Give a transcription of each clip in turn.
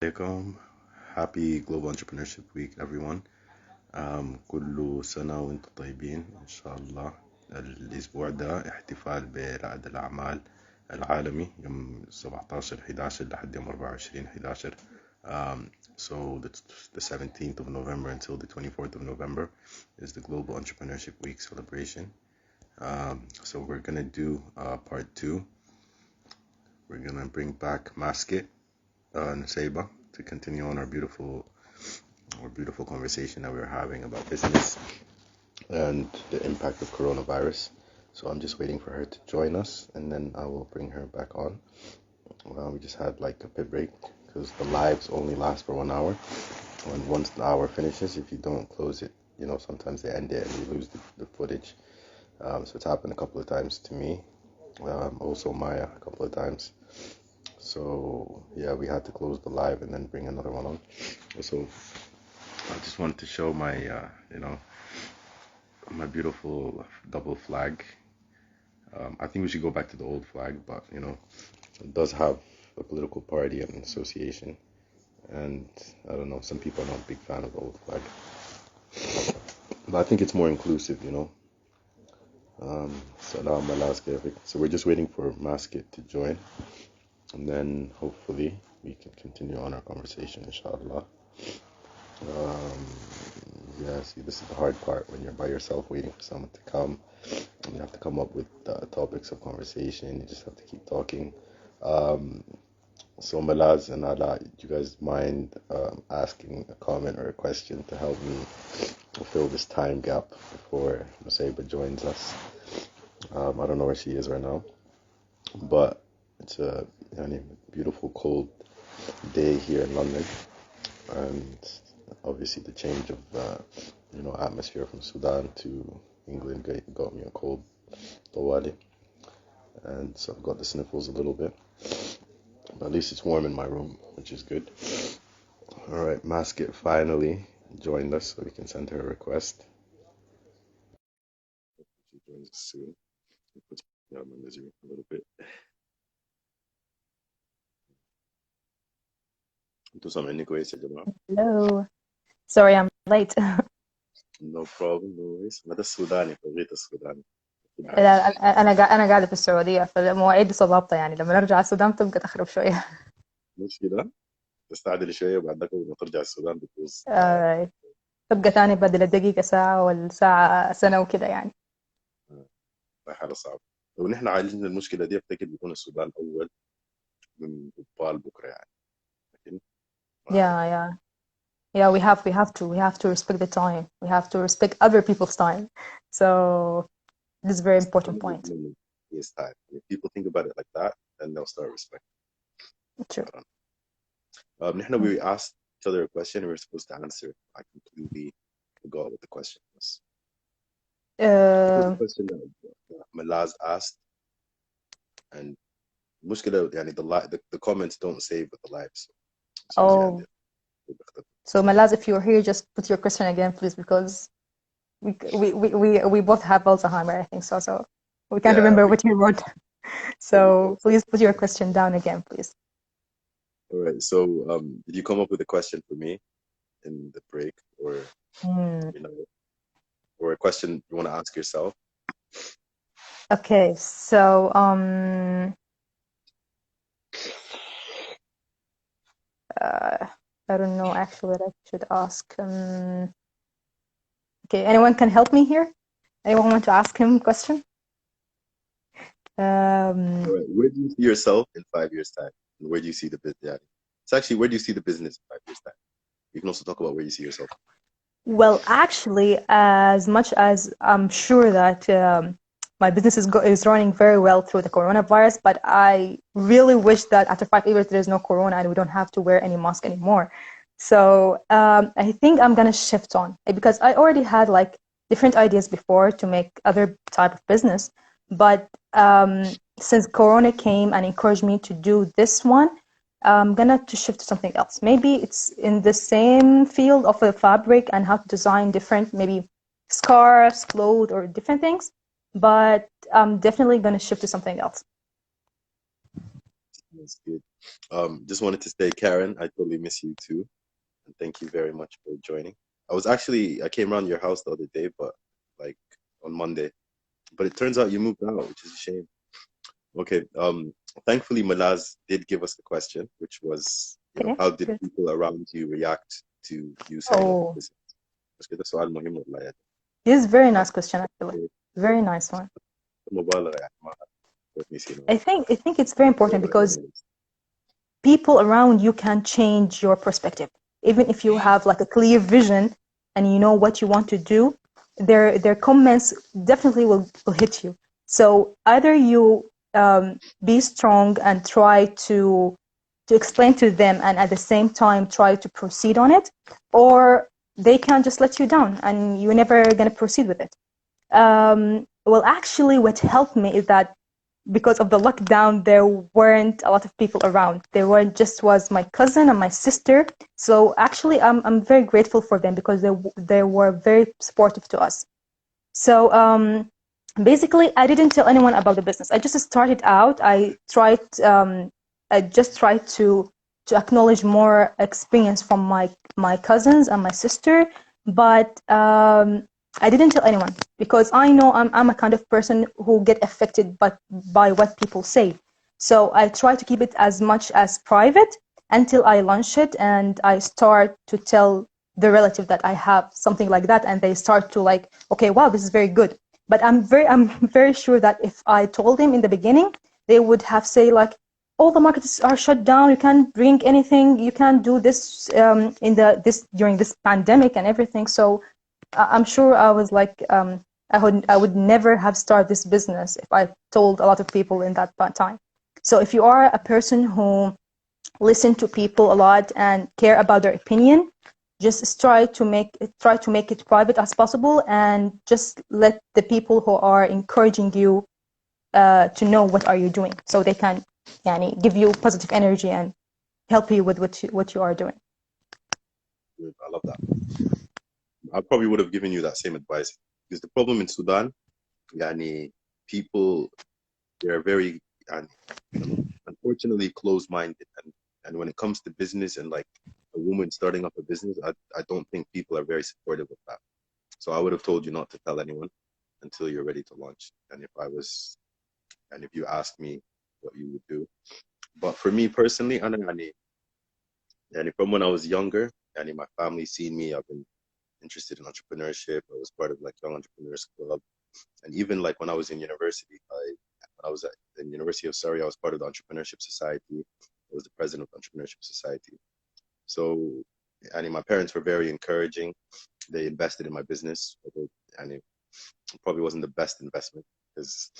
عليكم. Happy Global Entrepreneurship Week everyone. كل سنة وانتم طيبين إن شاء الله. الأسبوع ده احتفال برائد الأعمال العالمي يوم 17/11 لحد يوم 24/11. So the 17th of November until the 24th of November is the Global Entrepreneurship Week celebration. So we're gonna do part 2. We're gonna bring back Mask.IT.IT and Seba to continue on our beautiful conversation that we were having about business and the impact of coronavirus. So I'm just waiting for her to join us, and then I will bring her back on. We just had like a pit break because the lives only last for 1 hour. And once the hour finishes, if you don't close it, sometimes they end it and you lose the footage. So it's happened a couple of times to me. Also Maya a couple of times. So yeah, we had to close the live and then bring another one on. So I just wanted to show my, my beautiful double flag. I think we should go back to the old flag, but it does have a political party and an association. And I don't know, some people are not a big fan of the old flag. But I think it's more inclusive, So we're just waiting for Mask.IT.IT to join. And then hopefully we can continue on our conversation, inshallah. See, this is the hard part when you're by yourself waiting for someone to come. And you have to come up with topics of conversation. You just have to keep talking. So Malaz and Ala, do you guys mind asking a comment or a question to help me fill this time gap before Musaiba joins us? I don't know where she is right now, but it's a beautiful cold day here in London, and obviously the change of atmosphere from Sudan to England got me a cold tawali, and so I've got the sniffles a little bit, but at least it's warm in my room, which is good. All right, Mask.IT finally joined us, so we can send her a request. She joins us soon. Put down my misery a little bit. انتوا سامعيني كويس يا جماعة؟ Hello. Sorry, I'm late. No problem, no worries. هذا السوداني بغيت السوداني. لا، أنا قاعدة في السعودية، فالمواعيد لسه ضابطة، يعني لما نرجع السودان تبقى تخرب شوية. مش كده؟ تستعدل شوية وبعد ذاك لما ترجع السودان بتبوظ. تبقى تاني بدل الدقيقة ساعة والساعة سنة وكده يعني. حالة صعبة. لو نحن عالجنا المشكلة دي أفتكر بيكون السودان أول من قبال بكرة يعني. لكن Yeah, we have to respect the time. We have to respect other people's time. So this is a very important point. Yes, time. If people think about it like that, then they'll start respecting. True. نحن we asked each other a question and we were supposed to answer it. I completely forgot what the question was. The question that Malaz asked, and المشكلة يعني the comments don't save with the lives. So Malaz, if you're here, just put your question again, please, because we both have Alzheimer, I think so we can't remember what you wrote. So please put your question down again, please. All right. So did you come up with a question for me in the break, or or a question you want to ask yourself? Okay, so I don't know actually what I should ask. Okay, anyone can help me here? Anyone want to ask him a question? All right. Where do you see yourself in 5 years' time? And where do you see the business? It's actually, where do you see the business in 5 years' time? You can also talk about where you see yourself. Well, actually, as much as I'm sure that my business is running very well through the coronavirus, but I really wish that after 5 years there is no corona and we don't have to wear any mask anymore. So I think I'm gonna shift on, because I already had like different ideas before to make other type of business, but since corona came and encouraged me to do this one, I'm gonna to shift to something else. Maybe it's in the same field of the fabric and how to design different, maybe scarves, clothes, or different things, but I'm definitely gonna shift to something else. That's good. Just wanted to say, Karen, I totally miss you too, and thank you very much for joining. I came around your house the other day, but like on Monday, but it turns out you moved out, which is a shame. Okay. Thankfully, Malaz did give us the question, which was, Okay, how did good. people around you react to you setting up Oh, this? بس كده سؤال مهم والله يعني. this is a very حابب nice question, actually. Very nice one. مبالغة يعني ما نسينا. I think it's very important because people around you can change your perspective. Even if you have like a clear vision and you know what you want to do, their comments definitely will hit you. So either you be strong and try to explain to them and at the same time try to proceed on it, or they can just let you down and you're never going to proceed with it. Well, actually, what helped me is that because of the lockdown, there weren't a lot of people around. There were just was my cousin and my sister. So actually, I'm very grateful for them because they were very supportive to us. So basically, I didn't tell anyone about the business. I just started out. I just tried to acknowledge more experience from my cousins and my sister, but I didn't tell anyone because I know I'm a kind of person who get affected by what people say. So I try to keep it as much as private until I launch it and I start to tell the relative that I have something like that, and they start to like, okay, wow, this is very good. But I'm very sure that if I told them in the beginning, they would have say like, all the markets are shut down. You can't bring anything. You can't do this this during this pandemic and everything. So I'm sure I was like, I would never have started this business if I told a lot of people in that time. So if you are a person who listen to people a lot and care about their opinion, just try to make it private as possible and just let the people who are encouraging you to know what are you doing so they can yani, give you positive energy and help you with what you are doing. I love that. I probably would have given you that same advice because the problem in Sudan, yani, people they're very, yani, unfortunately closed-minded, and when it comes to business and like a woman starting up a business, I don't think people are very supportive of that. So I would have told you not to tell anyone until you're ready to launch. And if you asked me what you would do, but for me personally, and from when I was younger, and my family seen me, I've been interested in entrepreneurship. I was part of like Young Entrepreneurs Club, and even like when I was in university, when I was at the University of Surrey, I was part of the Entrepreneurship Society. I was the president of the Entrepreneurship Society. So, and my parents were very encouraging. They invested in my business, and it probably wasn't the best investment because,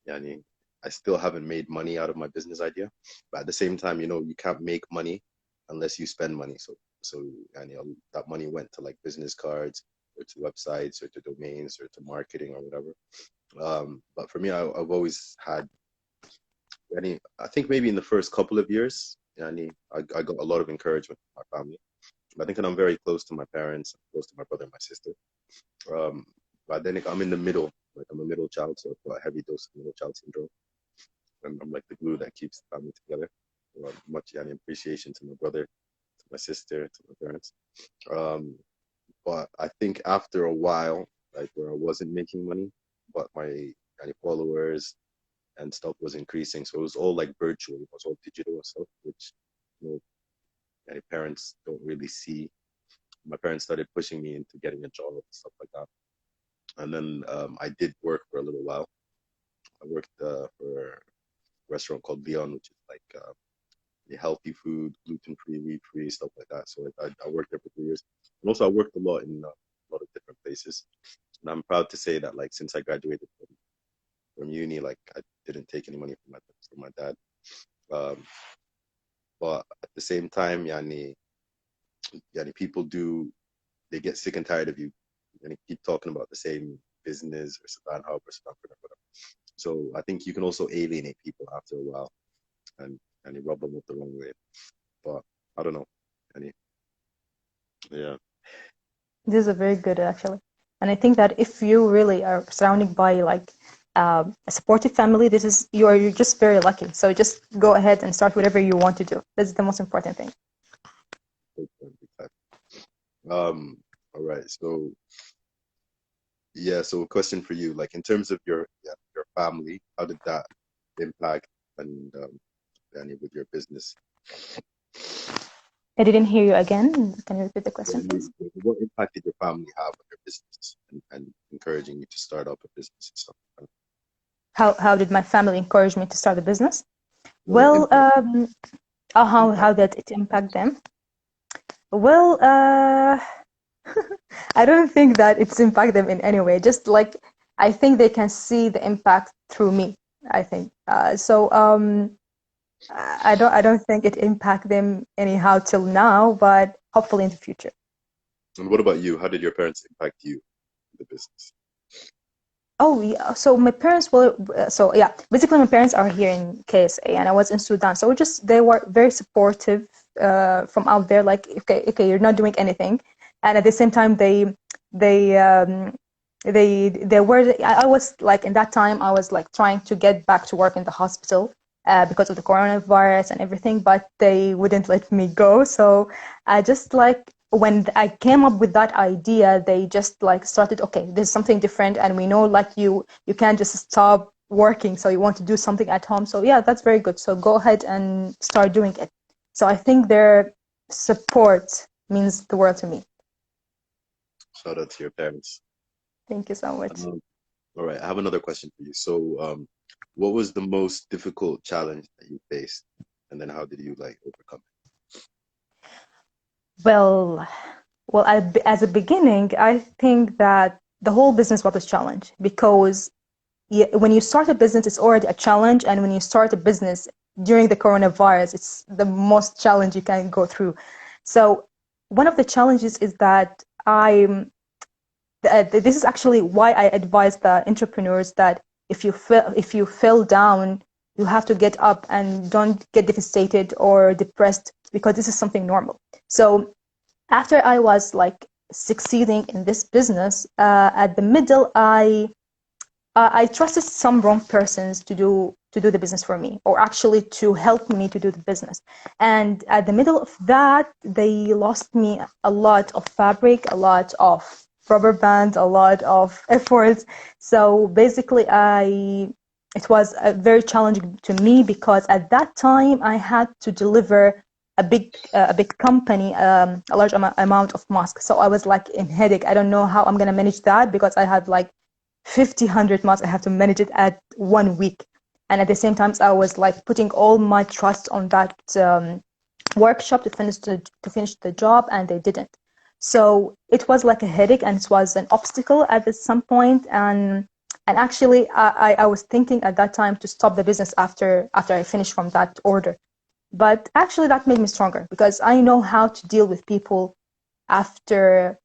yani, I still haven't made money out of my business idea. But at the same time, you can't make money unless you spend money. So yani, that money went to like business cards or to websites or to domains or to marketing or whatever. But for me, I've always had, I think maybe in the first couple of years, I got a lot of encouragement from my family. I think that I'm very close to my parents, close to my brother and my sister. Um, but then I'm in the middle, like I'm a middle child, so I've got a heavy dose of middle child syndrome. And I'm like the glue that keeps the family together. Much appreciation to my brother, to my sister, to my parents. Um, but I think after a while, like where I wasn't making money, but my followers and stuff was increasing, so it was all like virtual, it was all digital and stuff, which you know, parents don't really see. My parents started pushing me into getting a job and stuff like that. And then I did work for a little while. I worked for a restaurant called Leon, which is like healthy food, gluten-free, wheat-free, stuff like that. So I worked there for 3 years. And also I worked a lot in a lot of different places. And I'm proud to say that like since I graduated from uni, like I didn't take any money from my dad. Um, but at the same time, people they get sick and tired of you and you keep talking about the same business or Sudan Hub or Sudanpreneur, whatever. So I think you can also alienate people after a while and rub them up the wrong way. But I don't know. Any yeah. This is a very good actually, and I think that if you really are surrounded by like a supportive family, you're just very lucky. So just go ahead and start whatever you want to do. That's the most important thing. All right. So yeah, so a question for you, like in terms of your family, how did that impact and any with your business? I didn't hear you again. Can you repeat the question, What, please? what impact did your family have on your business and encouraging you to start up a business and stuff like How did my family encourage me to start a business? that? No, Well, how impact. did it impact them? Well, I don't think that it's impact them in any way. Just like I think they can see the impact through me. I think I don't think it impact them anyhow till now, but hopefully in the future. And what about you? How did your parents impact you in the business? Oh yeah, so my parents were so yeah. Basically, my parents are here in KSA, and I was in Sudan. So they were very supportive from out there. Like, okay, you're not doing anything, and at the same time, they they were. I was like in that time, I was like trying to get back to work in the hospital because of the coronavirus and everything, but they wouldn't let me go. So I just like when I came up with that idea, they just like started, okay, there's something different, and we know like you can't just stop working, so you want to do something at home. So yeah, that's very good. So go ahead and start doing it. So I think their support means the world to me. Shout out to your parents. Thank you so much. All right, I have another question for you. So, what was the most difficult challenge that you faced, and then how did you like overcome Well, well, as a beginning, I think that the whole business was a challenge because when you start a business, it's already a challenge, and when you start a business during the coronavirus, it's the most challenge you can go through. So one of the challenges is that this is actually why I advise the entrepreneurs that if you fell down, you have to get up and don't get devastated or depressed, because this is something normal. So after I was like succeeding in this business, at the middle, I trusted some wrong persons to do the business for me, or actually to help me to do the business. And at the middle of that, they lost me a lot of fabric, a lot of rubber bands, a lot of efforts. So basically, it was very challenging to me because at that time I had to deliver a big company, a large amount of masks. So I was like in headache. I don't know how I'm gonna manage that because I had like 50, 100 masks. I have to manage it at 1 week. And at the same time, I was like putting all my trust on that workshop to finish the job, and they didn't. So it was like a headache, and it was an obstacle at some point. And actually, I was thinking at that time to stop the business after I finished from that order. But actually, that made me stronger because I know how to deal with people after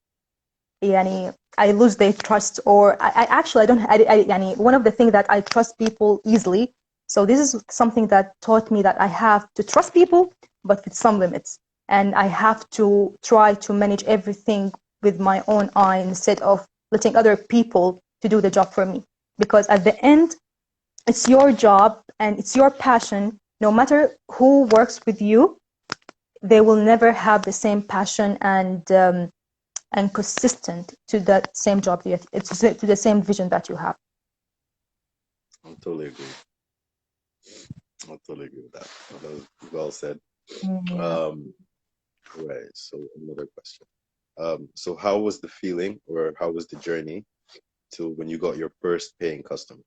يعني I lose their trust, or I actually I don't يعني one of the things that I trust people easily. So this is something that taught me that I have to trust people, but with some limits, and I have to try to manage everything with my own eye instead of letting other people to do the job for me, because at the end it's your job and it's your passion. No matter who works with you, they will never have the same passion and consistent to that same job, to the same vision that you have. I totally agree. I totally agree with that. That was well said. Yeah. Right. So another question. So how was the feeling, or how was the journey till when you got your first paying customer?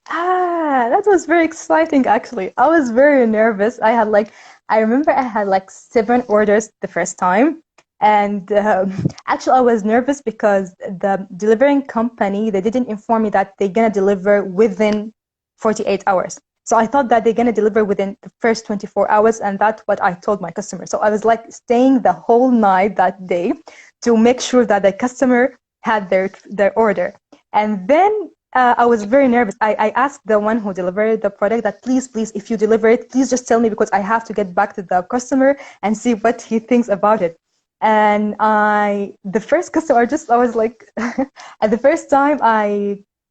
That was very exciting actually. I was very nervous. I remember I had like 7 orders the first time. And actually, I was nervous because the delivering company, they didn't inform me that they're gonna deliver within 48 hours. So I thought that they're gonna deliver within the first 24 hours, and that's what I told my customer. So I was like staying the whole night that day to make sure that the customer had their order. And then I was very nervous. I asked the one who delivered the product that please, if you deliver it, please just tell me, because I have to get back to the customer and see what he thinks about it. And the first customer, I was like, at the first time,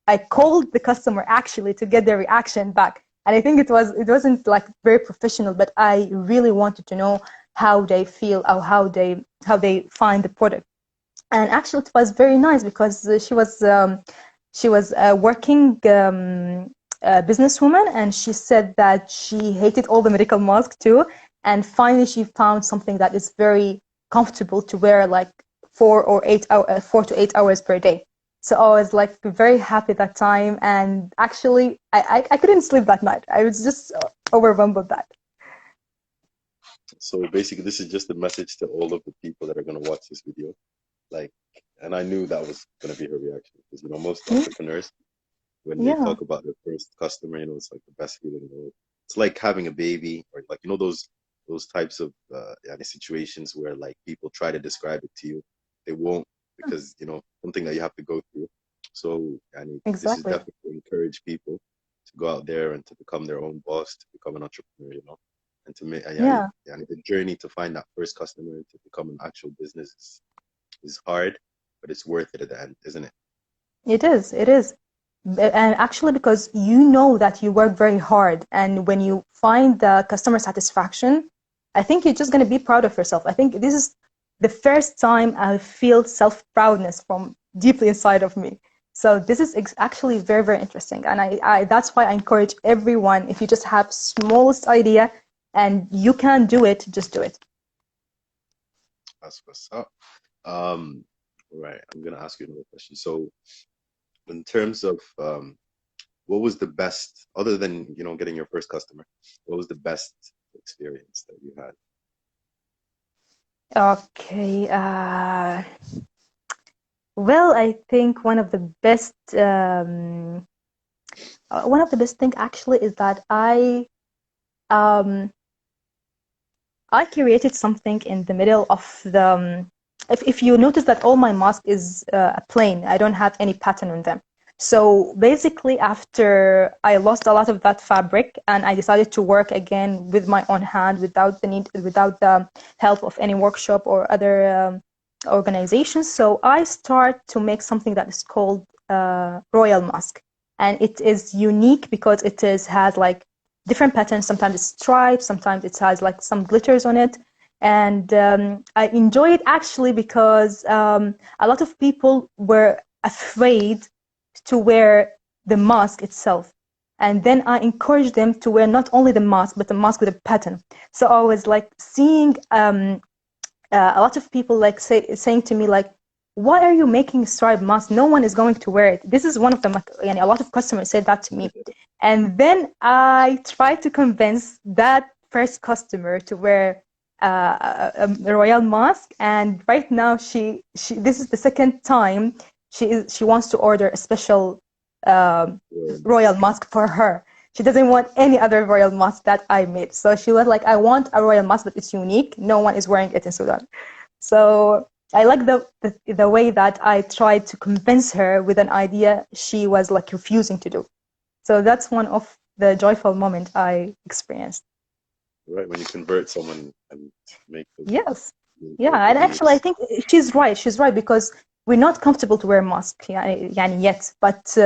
I called the customer actually to get their reaction back. And I think it wasn't like very professional, but I really wanted to know how they feel or how they find the product. And actually it was very nice because she was a working businesswoman, and she said that she hated all the medical masks too, and finally she found something that is very comfortable to wear, like 4 to 8 hours per day. So I was like very happy that time, and actually I couldn't sleep that night. I was just overwhelmed with that. So basically, this is just a message to all of the people that are going to watch this video. Like, and I knew that was going to be her reaction because, most Yeah, entrepreneurs, when they yeah, talk about their first customer, it's like the best feeling in the world. It's like having a baby, or like, those types of situations where like people try to describe it to you, they won't, because something that you have to go through. So, and this is exactly. definitely to encourage people to go out there and to become their own boss, to become an entrepreneur, and to make, Yeah, and the journey to find that first customer to become an actual business is hard, but it's worth it at the end, isn't it? it is. It is. And actually, because you know that you work very hard, and when you find the customer satisfaction, I think you're just going to be proud of yourself. I think this is the first time I feel self-proudness from deeply inside of me. So this is actually very, very interesting. And that's why I encourage everyone, if you just have smallest idea and you can do it, just do it. That's what's up. Um, right. I'm gonna ask you another question. So, in terms of what was the best, other than getting your first customer, what was the best experience that you had? Okay. Well, I think one of the best thing actually is that um, I created something in the middle of the. If you notice that all my mask is a plain, I don't have any pattern on them. So basically, after I lost a lot of that fabric, and I decided to work again with my own hand without the help of any workshop or other organizations. So I start to make something that is called Royal Mask, and it is unique because has like different patterns. Sometimes it's stripes, sometimes it has like some glitters on it. And I enjoy it actually because a lot of people were afraid to wear the mask itself. And then I encouraged them to wear not only the mask, but the mask with a pattern. So I was like seeing a lot of people like saying to me like, why are you making striped mask? No one is going to wear it. This is one of them. And a lot of customers said that to me. And then I tried to convince that first customer to wear a royal mask. And right now, she this is the second time she wants to order a special royal mask for her. She doesn't want any other royal mask that I made. So she was like, I want a royal mask, but it's unique. No one is wearing it in Sudan. So I like the way that I tried to convince her with an idea she was like refusing to do. So that's one of the joyful moment I experienced. Right, when you convert someone and make them Yes. like Yeah, and believe. actually I think she's right. She's right because we're not comfortable to wear masks يعني yet. But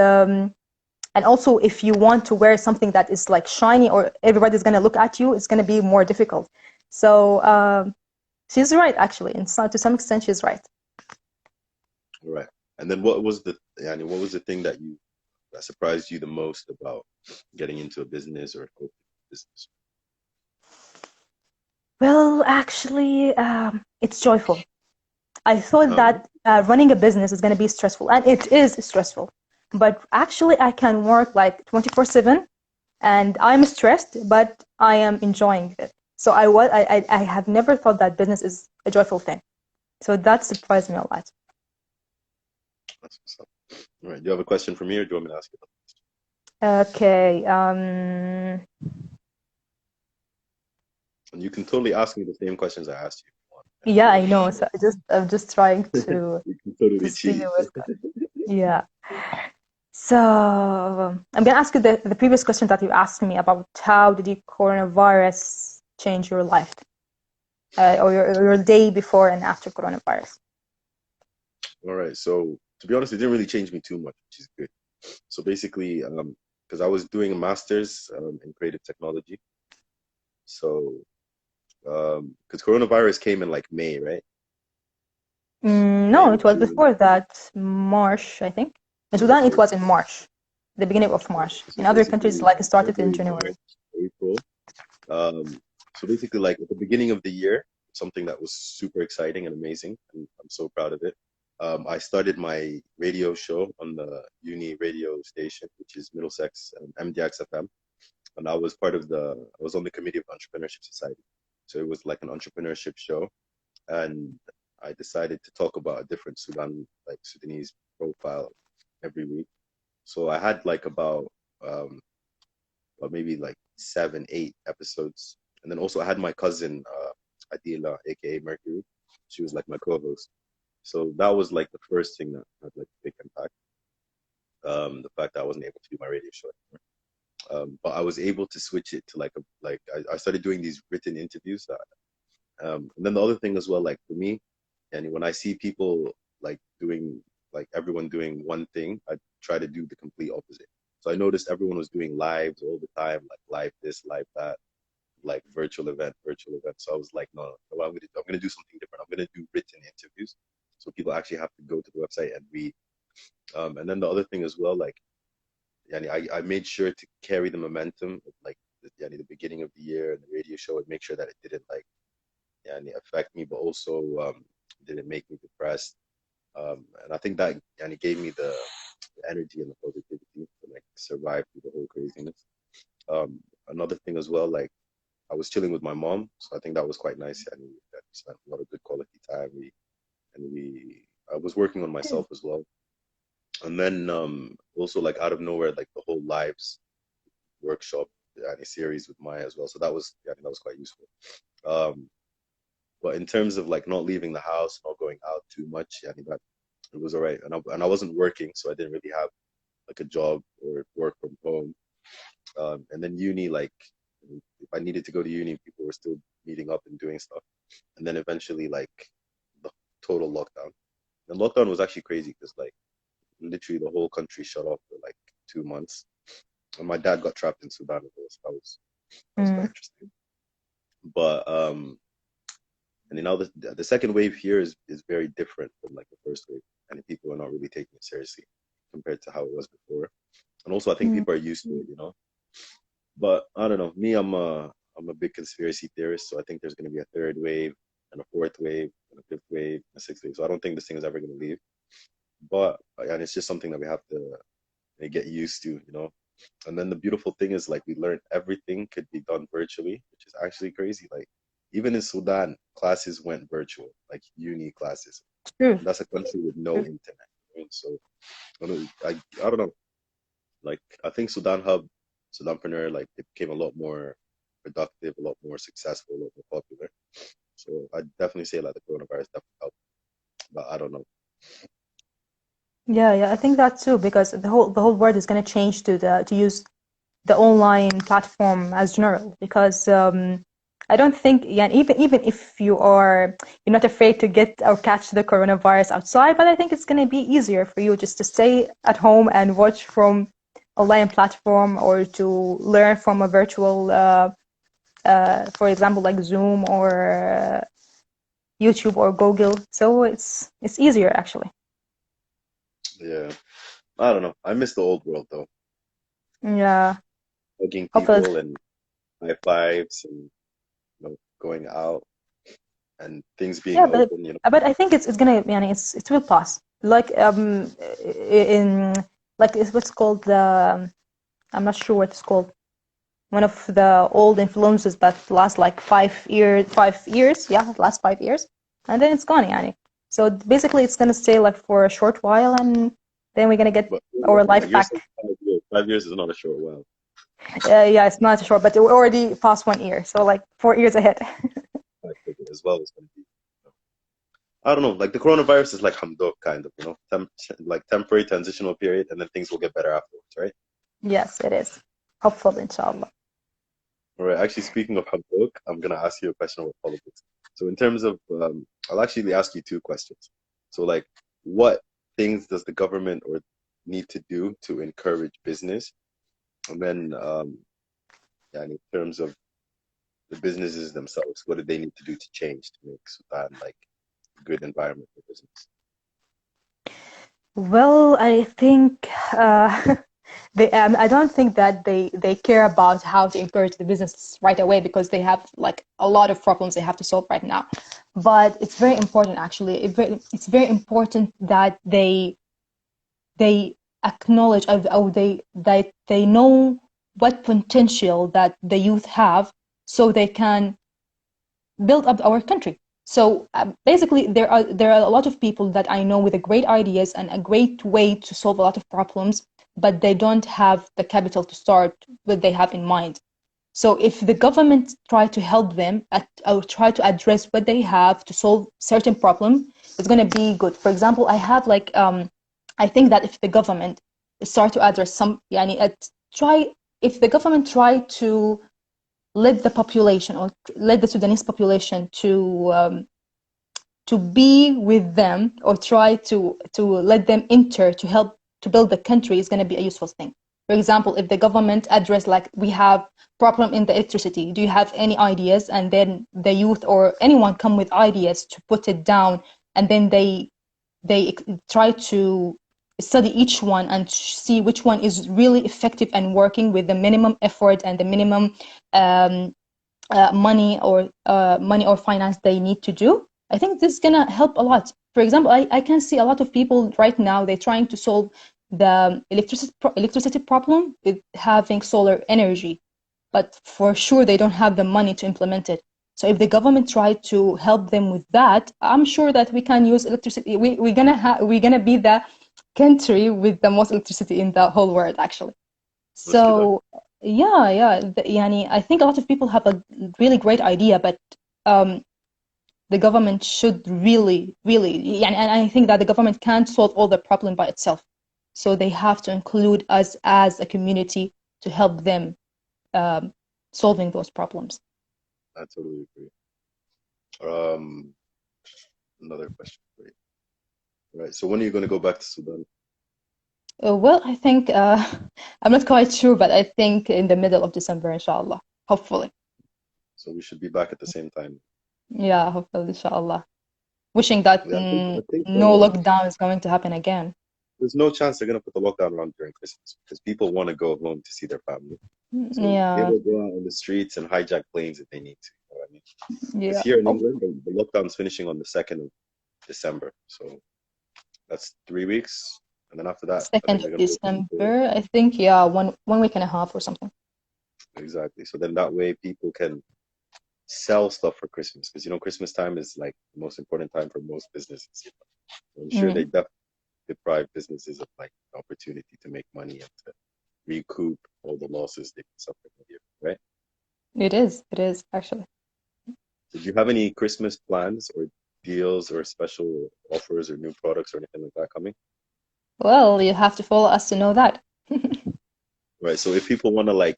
and also if you want to wear something that is like shiny or everybody's going to look at you, it's going to be more difficult. So she's right actually. And so, to some extent she's right. Right. And then what was the thing that surprised you the most about getting into a business or opening a business? Well, actually, it's joyful. I thought Um, that running a business is going to be stressful, and it is stressful. But actually, I can work like 24/7, and I'm stressed, but I am enjoying it. So I have never thought that business is a joyful thing. So that surprised me a lot. that's what's up. All right. Do you have a question for me, or do you want me to ask you? Okay. And you can totally ask me the same questions I asked you if you want. Yeah, I I don't mind. know. So I'm just trying You can to totally see cheat. what. Yeah. So I'm gonna ask you the previous question that you asked me about how did the coronavirus change your life, or your day before and after coronavirus? All right. So to be honest, it didn't really change me too much, which is good. So basically, because I was doing a master's in creative technology. So, because coronavirus came in like May, right? No, May, it was June. before that, March, I think. In Sudan, it Okay. was in March, the beginning of March. So In other countries, basically, like, it started in February, January. March, April. So basically, like at the beginning of the year, something that was super exciting and amazing, and I'm so proud of it. I started my radio show on the uni radio station, which is Middlesex MDX FM, and I was on the committee of the Entrepreneurship Society. So it was like an entrepreneurship show, and I decided to talk about a different Sudanese profile every week. So I had like um, about maybe like 7, 8 episodes. And then also I had my cousin Adila, aka Mercury. She was like my co-host. So that was like the first thing that had like a big impact. The fact that I wasn't able to do my radio show anymore. But I was able to switch it to I started doing these written interviews. And then the other thing as well, like for me, and when I see people like doing like everyone doing one thing, I try to do the complete opposite. So I noticed everyone was doing lives all the time, like live this, live that, like virtual event, virtual event. So I was like, no, what I'm gonna do something different. I'm gonna do written interviews, so people actually have to go to the website and read. And then the other thing as well, like, I made sure to carry the momentum of like the beginning of the year and the radio show and make sure that it didn't like affect me, but also didn't make me depressed. And I think that gave me the energy and the positivity to like survive through the whole craziness. Another thing as well, like I was chilling with my mom, so I think that was quite nice. And we spent a lot of good quality time. I was working on myself as well. And then also like out of nowhere, like the whole lives workshop series with Maya as well. So that was quite useful. Um, but in terms of like not leaving the house, not going out too much, that it was all right. And I wasn't working, so I didn't really have like a job or work from home. And then uni, like if I needed to go to uni, people were still meeting up and doing stuff. And then eventually, like the total lockdown. And lockdown was actually crazy because like literally the whole country shut off for like 2 months. And my dad got trapped in Sudan as well, so that was quite Mm. interesting. But and now the second wave here is very different from like the first wave, and people are not really taking it seriously compared to how it was before. And also, I think Mm. people are used to it, you know. But I don't know. Me, I'm a big conspiracy theorist, so I think there's going to be a third wave and a fourth wave and a fifth wave and a sixth wave. So I don't think this thing is ever going to leave. But and it's just something that we have to get used to, you know. And then the beautiful thing is like we learned everything could be done virtually, which is actually crazy. Like even in Sudan, classes went virtual, like uni classes. True. And that's a country with no True. internet. And so I don't know. Like I think Sudanpreneur, like it became a lot more productive, a lot more successful, a lot more popular. So I definitely say like the coronavirus definitely helped, but I don't know. Yeah, yeah, I think that too, because the whole world is going to change to use the online platform as general. Because I don't think, yeah, even if you're not afraid to get or catch the coronavirus outside, but I think it's going to be easier for you just to stay at home and watch from online platform, or to learn from a virtual, for example, like Zoom or YouTube or Google. So it's easier actually. Yeah, I don't know. I miss the old world though, Yeah, hugging hopefully. people and high fives and going out and things being Yeah, but open. You know, but I think it's gonna, yani, it will pass. Like in, like, it's what's called the, I'm not sure what it's called. One of the old influences that last like 5 years, 5 years, yeah, last 5 years, and then it's gone, yani. So basically, it's gonna stay like for a short while, and then we're gonna get but our like life you're back. saying, 5 years. 5 years is not a short while. Yeah, it's not short, but we're already past 1 year, so like 4 years ahead. I think as well is going to be. I don't know. Like the coronavirus is like hamdok kind of, like temporary transitional period, and then things will get better afterwards, right? Yes, it is. Hopefully, inshallah. All right. Actually, speaking of hamdok, I'm gonna ask you a question about politics. So in terms of, I'll actually ask you two questions. So like, what things does the government or need to do to encourage business? And then, and in terms of the businesses themselves, what do they need to do to change to make Sudan like a good environment for business? Well, I think I don't think that they care about how to encourage the business right away because they have like a lot of problems they have to solve right now. But it's very important actually. It's very important that they acknowledge or they know what potential that the youth have so they can build up our country. So basically, there are a lot of people that I know with a great ideas and a great way to solve a lot of problems, but they don't have the capital to start what they have in mind. So if the government try to help them or try to address what they have to solve certain problem, it's going to be good. For example, I think that if the government start to address some, try if the government try to let the population or let the Sudanese population to be with them or try to let them enter to help to build the country is going to be a useful thing. For example, if the government address like we have problem in the electricity, do you have any ideas? And then the youth or anyone come with ideas to put it down, and then they try to study each one and see which one is really effective and working with the minimum effort and the minimum money or finance they need to do. I think this is gonna help a lot. For example, I can see a lot of people right now they're trying to solve the electricity problem with having solar energy, but for sure they don't have the money to implement it. So if the government tried to help them with that, I'm sure that we can use electricity. We're gonna be the country with the most electricity in the whole world, actually. Let's do that. So yeah, I think a lot of people have a really great idea, but um, the government should really, and I think that the government can't solve all the problem by itself. So they have to include us as a community to help them um, solving those problems. I totally agree. Um, Another question for you. Right. So when are you going to go back to Sudan? Well, I think I'm not quite sure, but I think in the middle of December, inshallah, hopefully. So we should be back at the same time. Yeah, hopefully, inshallah. Wishing that Yeah, I think no lockdown is going to happen again. there's no chance they're going to put the lockdown on during Christmas because people want to go home to see their family. So they Yeah, will go out on the streets and hijack planes if they need to. You know what I mean? Because yeah. here in Oh, England, the lockdown's finishing on the 2nd of December. So that's 3 weeks. And then after that, I think 2nd they're of going to open for December, I think. Yeah, one week and a half or something. exactly. So then that way people can sell stuff for Christmas because, Christmas time is like the most important time for most businesses. So I'm sure they Mm, definitely deprive businesses of like the opportunity to make money and to recoup all the losses they suffered in the year, right? it is actually. Did you have any Christmas plans or deals or special offers or new products or anything like that coming? Well, you have to follow us to know that. Right. So if people want to like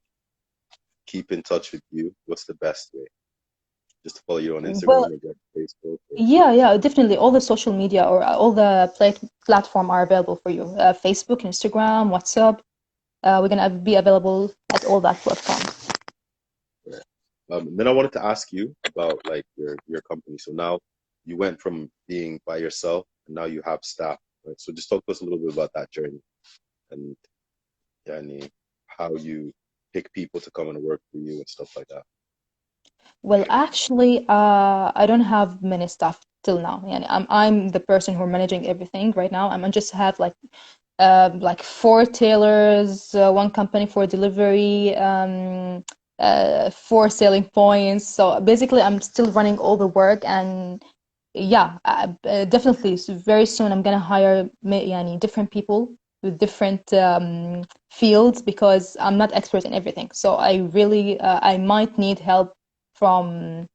keep in touch with you, what's the best way? Just to follow you on Well, Instagram or get Facebook or yeah, definitely. All the social media or all the platform are available for you. Facebook, Instagram, WhatsApp. We're gonna be available at all that platform. right. Then I wanted to ask you about like your company. So now you went from being by yourself and now you have staff, right? So just talk to us a little bit about that journey and yani, how you pick people to come and work for you and stuff like that. Well, actually, I don't have many staff till now. Yeah, I'm the person who are managing everything right now. I just have like four tailors, one company for delivery, four selling points. So basically, I'm still running all the work, and yeah, definitely. So very soon, I'm gonna hire different people with different fields because I'm not expert in everything. So I might need help from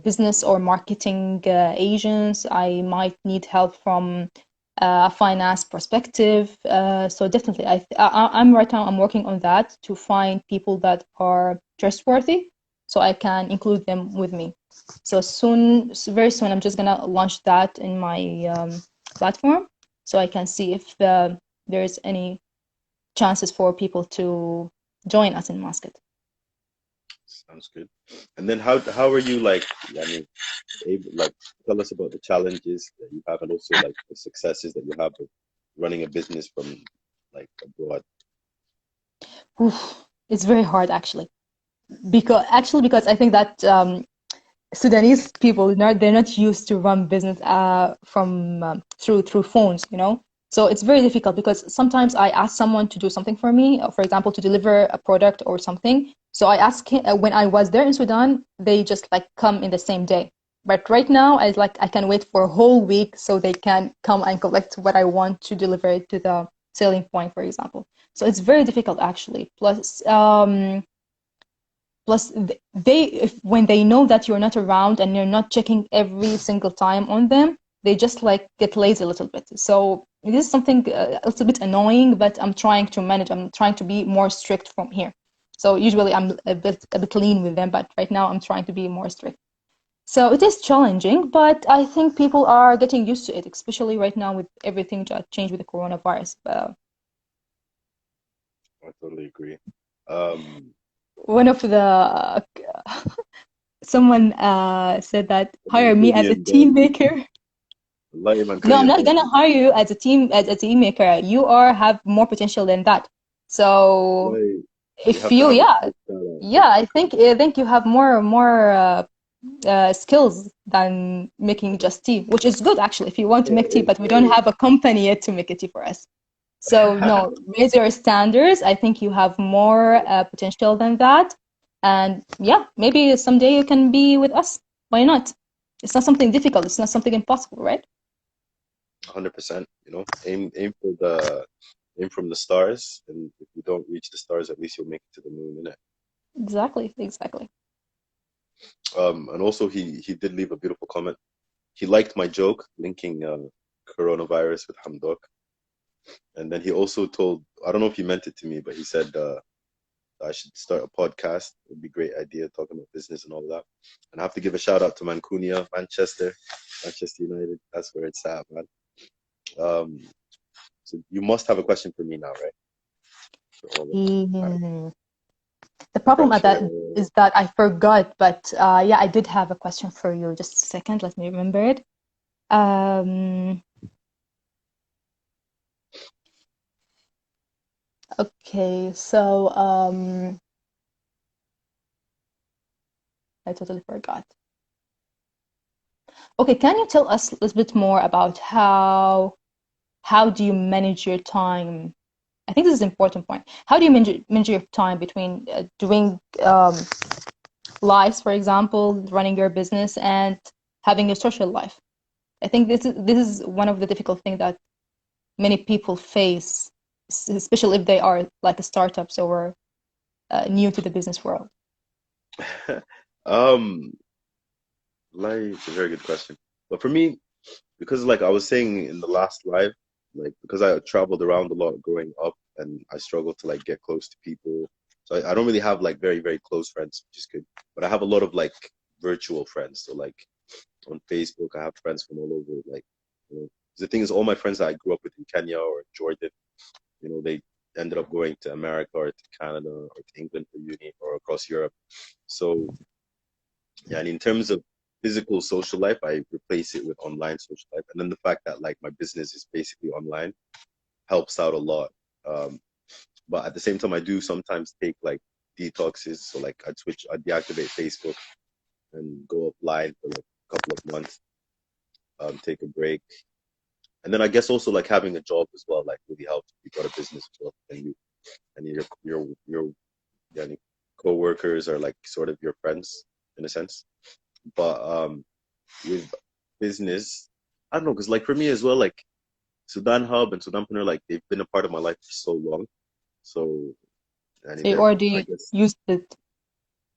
business or marketing agents. I might need help from a finance perspective. So definitely, I'm right now. I'm working on that to find people that are trustworthy, so I can include them with me. So very soon, I'm just gonna launch that in my platform, so I can see if there's any chances for people to join us in Mask.IT. Sounds good. And then how are you like, I mean, able, like tell us about the challenges that you have and also like the successes that you have with running a business from like abroad. Oof, it's very hard actually, because I think that Sudanese people they're not used to run business from through phones, you know. So it's very difficult because sometimes I ask someone to do something for me, for example, to deliver a product or something. So I ask him, when I was there in Sudan, they just like come in the same day. But right now, I can wait for a whole week so they can come and collect what I want to deliver it to the selling point, for example. So it's very difficult actually. Plus, when they know that you're not around and you're not checking every single time on them, they just like get lazy a little bit. So this is something a little bit annoying, but I'm trying to manage. I'm trying to be more strict from here. So usually I'm a bit lean with them, but right now I'm trying to be more strict. So it is challenging, but I think people are getting used to it, especially right now with everything that changed with the coronavirus. I totally agree. Um, One of the someone said that hire me as a Mancunian team dog. maker. Wallahi No, I'm Mancunian not dog. gonna hire you as a team maker. You have more potential than that. So Wallahi, you if have to you, have a yeah, quick shout out. yeah, I think you have more skills than making just tea, which is good actually if you want to make tea. But we don't have a company yet to make a tea for us. So no, raise your standards. I think you have more potential than that. And yeah, maybe someday you can be with us. Why not? It's not something difficult. It's not something impossible, right? 100%, you know, aim for the aim from the stars, and if you don't reach the stars, at least you'll make it to the moon, innit? Exactly, exactly. And also he did leave a beautiful comment. He liked my joke linking coronavirus with Hamdok, and then he also told, I don't know if he meant it to me, but he said I should start a podcast. It'd be a great idea talking about business and all that. And I have to give a shout out to Mancunia, Manchester United. That's where it's at, man. Um, so you must have a question for me now, right? For all of Mm. The problem at that pressure. is that I forgot, but yeah, I did have a question for you. Just a second, let me remember it. Um, okay, so I totally forgot. Okay, can you tell us a little bit more about how do you manage your time? I think this is an important point. How do you manage your time between doing lives, for example, running your business and having a social life? I think this is one of the difficult things that many people face, especially if they are like startups or new to the business world. um, like it's a very good question. But for me, because like I was saying in the last live, like because I traveled around a lot growing up and I struggled to like get close to people. So I don't really have like very, very close friends, which is good. But I have a lot of like virtual friends. So like on Facebook, I have friends from all over. Like, you know, the thing is, all my friends that I grew up with in Kenya or Jordan, you know, they ended up going to America or to Canada or to England for uni or across Europe. So yeah, and in terms of physical social life, I replace it with online social life. And then the fact that like my business is basically online helps out a lot. Um, but at the same time, I do sometimes take like detoxes. So like I deactivate Facebook and go offline for like a couple of months, take a break. And then I guess also like having a job as well, like really helps. You got a business as well, and your yani, co-workers are like sort of your friends in a sense. But with business, I don't know, because like for me as well, like Sudan Hub and Sudanpreneur, like they've been a part of my life for so long. So, and So you I already guess, used it.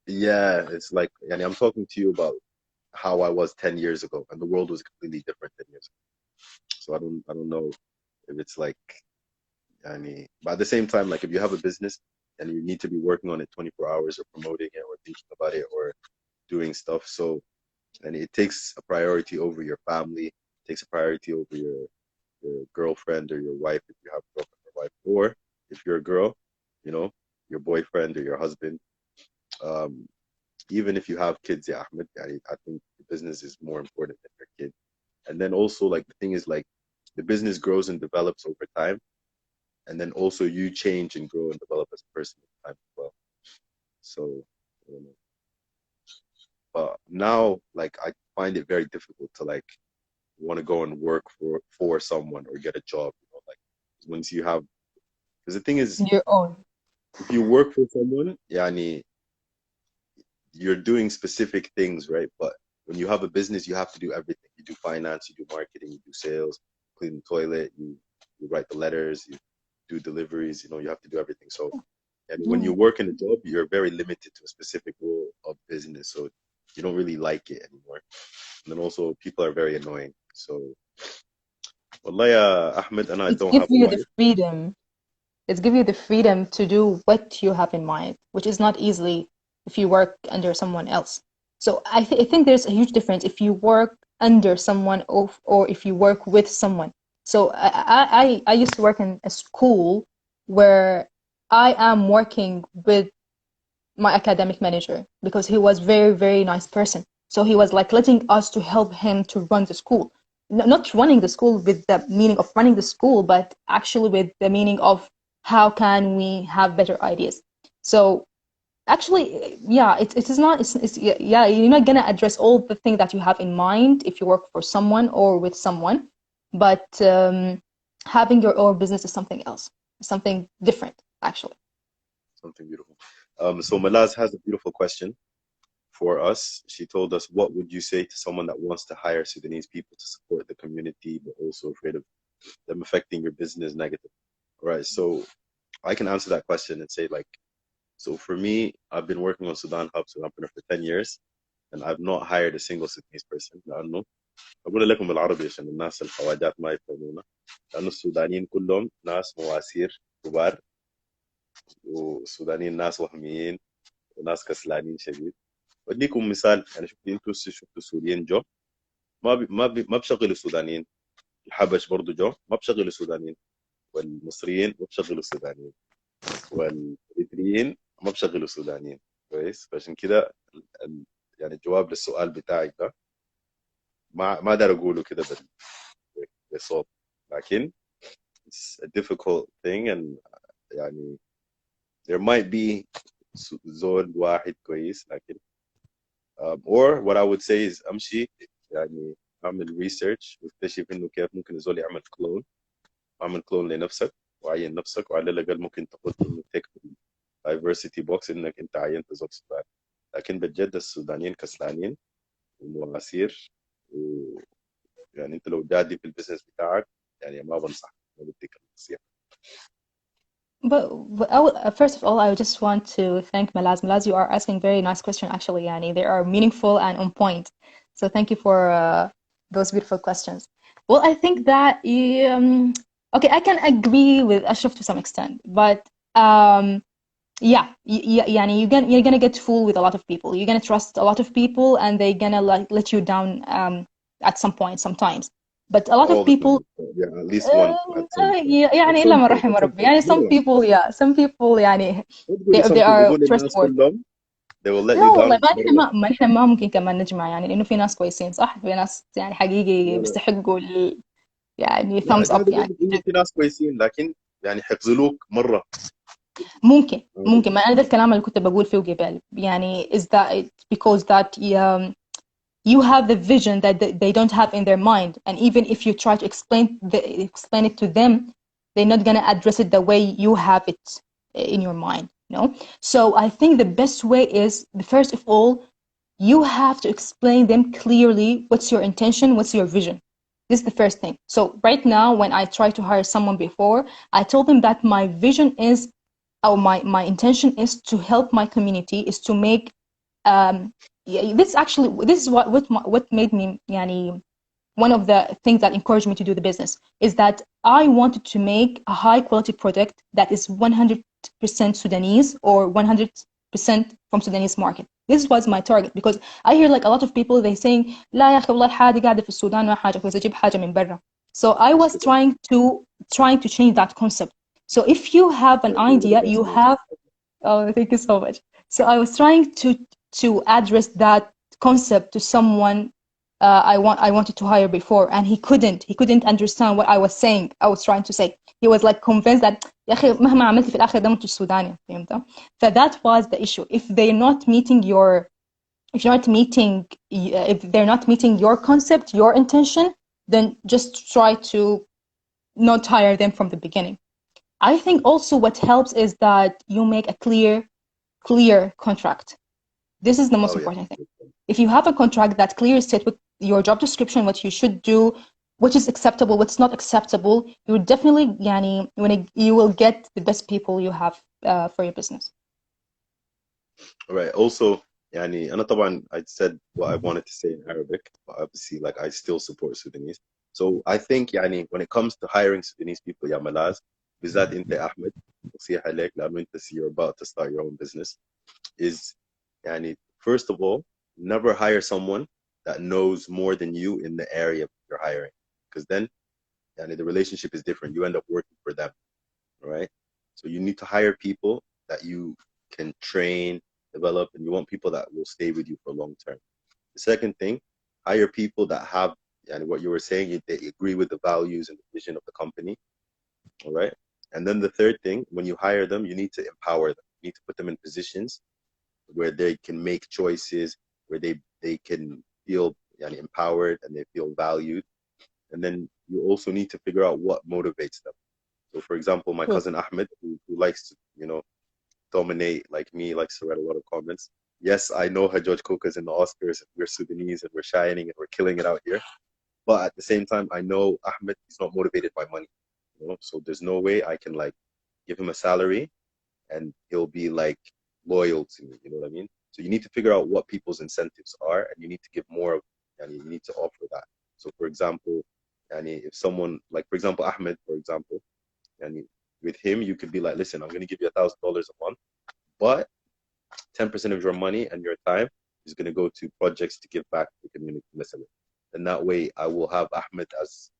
yeah, it's like, and I'm talking to you about how I was 10 years ago, and the world was completely different 10 years ago. So I don't know if it's like, but at the same time, like if you have a business and you need to be working on it 24 hours or promoting it or thinking about it or doing stuff, so and it takes a priority over your family, takes a priority over your girlfriend or your wife if you have a girlfriend wife. Or if you're a girl, you know, your boyfriend or your husband, um, even if you have kids, yeah, Ahmed, I think the business is more important than your kid. And then also, like, the thing is, like, the business grows and develops over time. And then also you change and grow and develop as a person over time as well. So, you know, but now, like, I find it very difficult to, like, want to go and work for someone or get a job, you know, like, once you have, because the thing is, Your own. if you work for someone, yani, you're doing specific things, right? But when you have a business, you have to do everything. You do finance, you do marketing, you do sales, clean the toilet, you write the letters, you do deliveries, you know, you have to do everything. So, and when you Mm. work in a job, you're very limited to a specific role of business. So you don't really like it anymore. And then also people are very annoying. So, والله يا Ahmed, and I It don't gives have a you the wife. freedom. It gives you the freedom to do what you have in mind, which is not easily if you work under someone else. So I think there's a huge difference if you work under someone or if you work with someone. So I used to work in a school where I am working with my academic manager because he was very, very nice person. So he was like letting us to help him to run the school. Not running the school with the meaning of running the school, but actually with the meaning of how can we have better ideas. So actually, yeah, it is not, it's yeah, you're not gonna address all the things that you have in mind if you work for someone or with someone, but having your own business is something else, something different, actually. Something beautiful. So Malaz has a beautiful question for us. She told us, what would you say to someone that wants to hire Sudanese people to support the community, but also afraid of them affecting your business negatively? All right, so I can answer that question and say, like, so for me, I've been working on Sudan Hub, Sudanpreneur for 10 years, and I've not hired a single Sudanese person. لأنه أقول لكم بالعربي عشان الناس الخواجات ما يفهمونا. لأنه السودانيين كلهم ناس مواسير كبار، والسودانيين ناس وهميين وناس كسلانين شديد. بديكم مثال، يعني شفتوا السوريين جو ما بشغلوا السودانيين، الحبش برضو جو ما بشغلوا السودانيين، والمصريين ما بشغلوا السودانيين، والإريتريين ما بشغلوا السودانيين. كويس، فعشان كده يعني الجواب للسؤال بتاعك ده ما اقدر اقوله كده بصوت، لكن it's a difficult thing. and يعني there might be زول واحد كويس، لكن or what I would say is امشي يعني اعمل research واكتشف انه كيف ممكن الزول يعمل كلون، اعمل كلون لنفسك وعين نفسك، وعلى الاقل ممكن تاخذ انه تك diversity box انك انت عينت زول سوداني. لكن بجد السودانيين كسلانين ومواسير، ويعني انت لو جادي في البزنس بتاعك يعني ما بنصح، ما بديك النصيحه. But first of all, I just want to thank Malaz. Malaz, you are asking very nice question, actually, Yani. They are meaningful and on point. So thank you for those beautiful questions. Well, I think that, okay, I can agree with Ashraf to some extent, but yeah, yani you're gonna get fooled with a lot of people. You're gonna trust a lot of people, and they're gonna like let you down at some point, sometimes. But a lot of All the people time. Yeah, at least one at some point. At يعني إلا some من point. رحم At some ربي point. يعني No, some no. people yeah some people يعني ما تقولي some they people. are قولي الناس trustworthy. كلهم. They will let لا you والله down ما نحن مرة. ما نحن ما ممكن كمان نجمع يعني لأنه في ناس كويسين صح في ناس يعني حقيقي لا لا بيستحقوا يعني لا، thumbs up قاعد يعني اقول لك انه في ناس كويسين، لكن يعني حيخذلوك مرة. ممكن ما أنا ده الكلام اللي كنت بقول فيه قبل يعني is that because that you have the vision that they don't have in their mind, and even if you try to explain it to them, they're not going to address it the way you have it in your mind, no. So I think the best way is, first of all, you have to explain them clearly what's your intention, what's your vision. This is the first thing. So right now, when I try to hire someone before, I told them that my vision is, or my intention is to help my community, is to make yeah, this is what made me يعني one of the things that encouraged me to do the business is that I wanted to make a high quality product that is 100% Sudanese or 100% from Sudanese market. This was my target because I hear like a lot of people they saying لا يا أخي والله الحاجة قاعدة في السودان ما حاجة كويسة أجيب حاجة من برا. So I was trying to change that concept. So if you have an I agree with idea, that. you have. Oh, thank you so much. So I was trying to address that concept to someone I wanted to hire before, and he couldn't understand what I was saying. I was trying to say. He was like convinced that يا أخي مهما عملت في الآخر ده مش سوداني فهمت. So that was the issue. If you're not meeting if they're not meeting your concept, your intention, then just try to not hire them from the beginning. I think also what helps is that you make a clear contract. This is the most Oh yeah. important thing. If you have a contract that clearly states with your job description what you should do, which is acceptable, what's not acceptable, you definitely you will get the best people you have for your business. Right. Also, يعني أنا طبعا I said what I wanted to say in Arabic, but obviously like I still support Sudanese. So I think يعني when it comes to hiring Sudanese people يا ملاذ بالذات أنت يا أحمد نصيحة لك لأنه أنت you're about to start your own business is يعني first of all never hire someone that knows more than you in the area you're hiring, because then يعني the relationship is different. You end up working for them, right? So you need to hire people that you can train, develop, and you want people that will stay with you for long term. The second thing, hire people that have, and what you were saying, they agree with the values and the vision of the company, all right? And then the third thing, when you hire them, you need to empower them. You need to put them in positions where they can make choices, where they can feel empowered and they feel valued. And then you also need to figure out what motivates them. So, for example, my True. cousin Ahmed, who likes to, dominate like me, likes to write a lot of comments. Yes, I know Hajjaj Koka's in the Oscars, and we're Sudanese and we're shining and we're killing it out here. But at the same time, I know Ahmed is not motivated by money. So there's no way I can like give him a salary and he'll be like loyal to me. You know what I mean? So you need to figure out what people's incentives are, and you need to give more of, and you need to offer that. So, for example, and if someone like, for example, Ahmed, for example, and with him, you could be like, listen, I'm going to give you $1,000 a month, but 10% of your money and your time is going to go to projects to give back to the community. Listen, and that way, I will have Ahmed as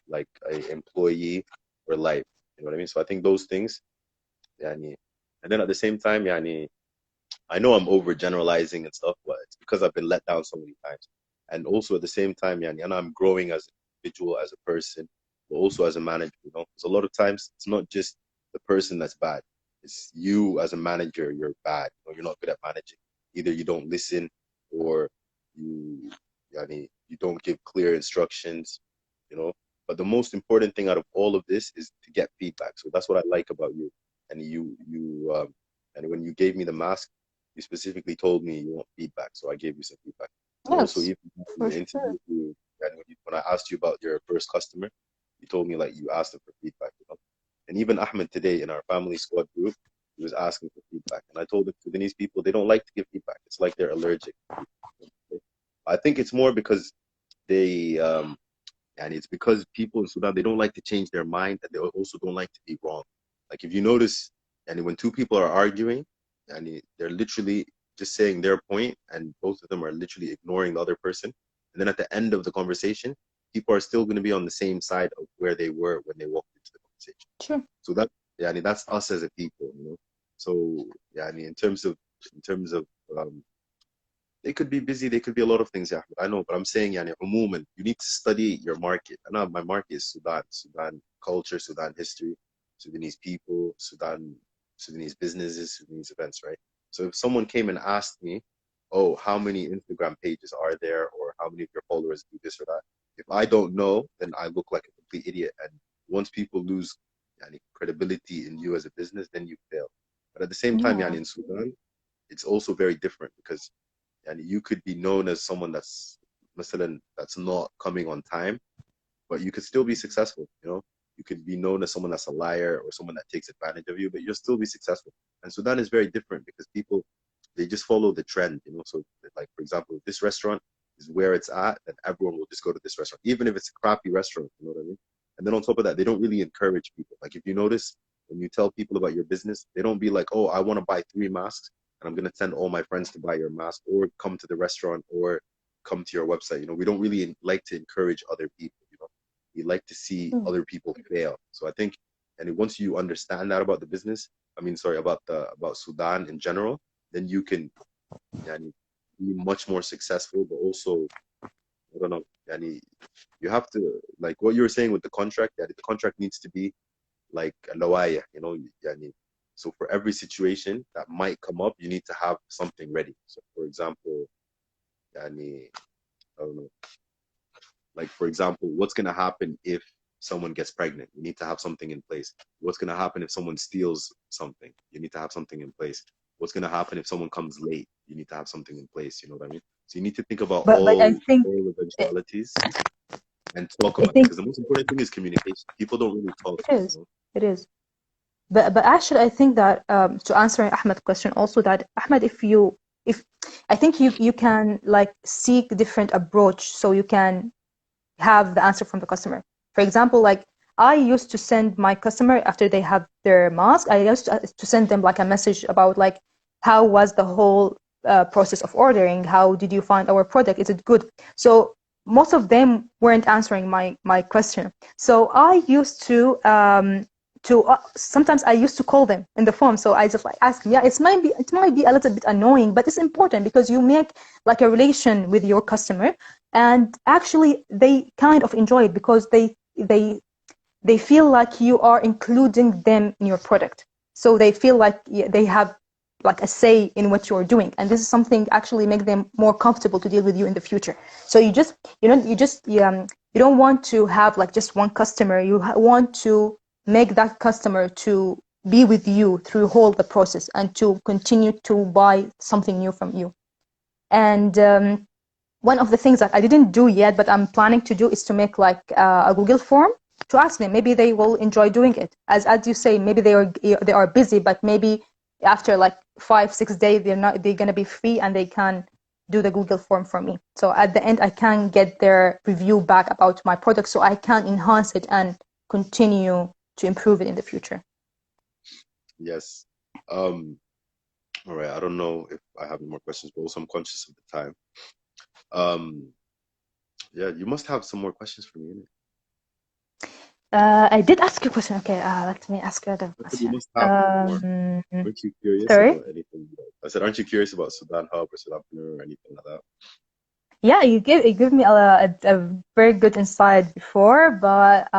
like an employee for life. You know what I mean? So I think those things, yani, and then at the same time, yani, I know I'm overgeneralizing and stuff, but it's because I've been let down so many times. And also at the same time, yani, and I'm growing as an individual, as a person, but also as a manager, Because a lot of times it's not just the person that's bad. It's you as a manager, you're bad. You're not good at managing. Either you don't listen or you yani, you don't give clear instructions, you know. But the most important thing out of all of this is to get feedback. So that's what I like about you. And and when you gave me the mask, you specifically told me you want feedback, so I gave you some feedback. And also, Yes, even in for the sure. interview, and when I asked you about your first customer, you told me like you asked them for feedback. And even Ahmed today in our family squad group, he was asking for feedback, and I told him Sudanese people they don't like to give feedback. It's like they're allergic. I think it's more because they and it's because people in Sudan they don't like to change their mind, and they also don't like to be wrong. Like if you notice, and when two people are arguing, and they're literally just saying their point, and both of them are literally ignoring the other person, and then at the end of the conversation, people are still going to be on the same side of where they were when they walked into the conversation. Sure. So that, yeah, that's us as a people. So yeah, in terms of um, they could be busy. They could be a lot of things. Yeah, I know, but I'm saying, yani, umuman, you need to study your market. I know my market is Sudan culture, Sudan history, Sudanese people, Sudanese businesses, Sudanese events, right? So if someone came and asked me, oh, how many Instagram pages are there, or how many of your followers do this or that? If I don't know, then I look like a complete idiot. And once people lose yani, credibility in you as a business, then you fail. But at the same time, yani, Yeah. in Sudan, it's also very different because and you could be known as someone that's not coming on time, but you could still be successful. You could be known as someone that's a liar or someone that takes advantage of you, but you'll still be successful. And Sudan is very different because people they just follow the trend. So like for example, if this restaurant is where it's at, then everyone will just go to this restaurant, even if it's a crappy restaurant, you know what I mean? And then on top of that, they don't really encourage people. Like if you notice when you tell people about your business, they don't be like, oh, I want to buy 3 masks and I'm gonna send all my friends to buy your mask or come to the restaurant or come to your website. We don't really like to encourage other people. We like to see True. other people fail. So I think and once you understand that about the business, I mean, sorry, about Sudan in general, then you can yani, be much more successful. But also, I don't know, yani, you have to, like what you were saying with the contract, that the contract needs to be like a lawaya, yani. So for every situation that might come up, you need to have something ready. So for example, yani, I don't know, like for example, what's gonna happen if someone gets pregnant? You need to have something in place. What's gonna happen if someone steals something? You need to have something in place. What's gonna happen if someone comes late? You need to have something in place. You know what I mean? So you need to think about But I think all it, eventualities and talk I about it, think because the most important thing is communication. People don't really talk, it is. It is. But actually, I think that to answer Ahmed's question also, that Ahmed, if I think you can like seek different approach so you can have the answer from the customer. For example, like I used to send my customer after they have their mask, I used to send them like a message about like how was the whole process of ordering? How did you find our product? Is it good? So most of them weren't answering my question. So I used to sometimes I used to call them in the phone. So I just like ask them. Yeah, it might be a little bit annoying, but it's important because you make like a relation with your customer, and actually they kind of enjoy it because they feel like you are including them in your product, so they feel like they have like a say in what you're doing, and this is something actually make them more comfortable to deal with you in the future. So you don't want to have like just one customer. You want to make that customer to be with you through whole the process and to continue to buy something new from you. And one of the things that I didn't do yet, but I'm planning to do, is to make like a Google form to ask them. Maybe they will enjoy doing it. As you say, maybe they are busy, but maybe after like 5-6 days, they're gonna be free and they can do the Google form for me. So at the end, I can get their review back about my product, so I can enhance it and continue to improve it in the future. Yes. All right. I don't know if I have any more questions, but also I'm conscious of the time. Um, yeah, you must have some more questions for me, innit? I did ask you a question. Okay, let me ask you another I said you question. must have more. Aren't you curious Sorry? about anything? I said, aren't you curious about Sudan Hub or Sudanpreneur or anything like that? Yeah, you give me a very good insight before, but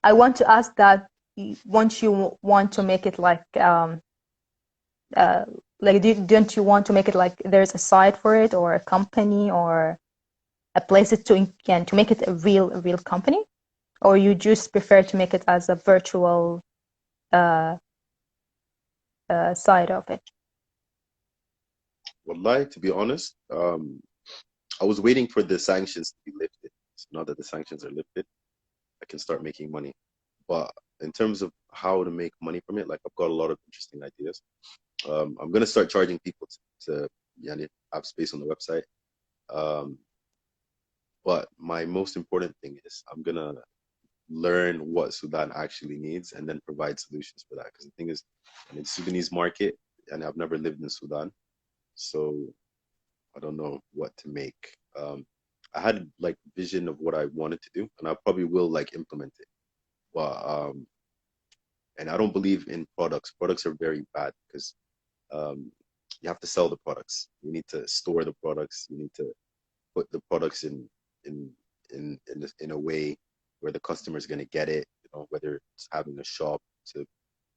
I want to ask that once you want to make it uh, like don't you want to make it like there's a site for it or a company or a place to make it a real company, or you just prefer to make it as a virtual uh, side of it? Wallahi, to be honest, I was waiting for the sanctions to be lifted. So now that the sanctions are lifted, I can start making money. But in terms of how to make money from it, like I've got a lot of interesting ideas. I'm gonna start charging people to yani, have space on the website. Um, but my most important thing is I'm gonna learn what Sudan actually needs and then provide solutions for that. Because the thing is, I mean, Sudanese market, and I've never lived in Sudan, so I don't know what to make. I had like vision of what I wanted to do, and I probably will like implement it. But and I don't believe in products. Products are very bad because um, you have to sell the products. You need to store the products. You need to put the products in in a way where the customer is going to get it. Whether it's having a shop to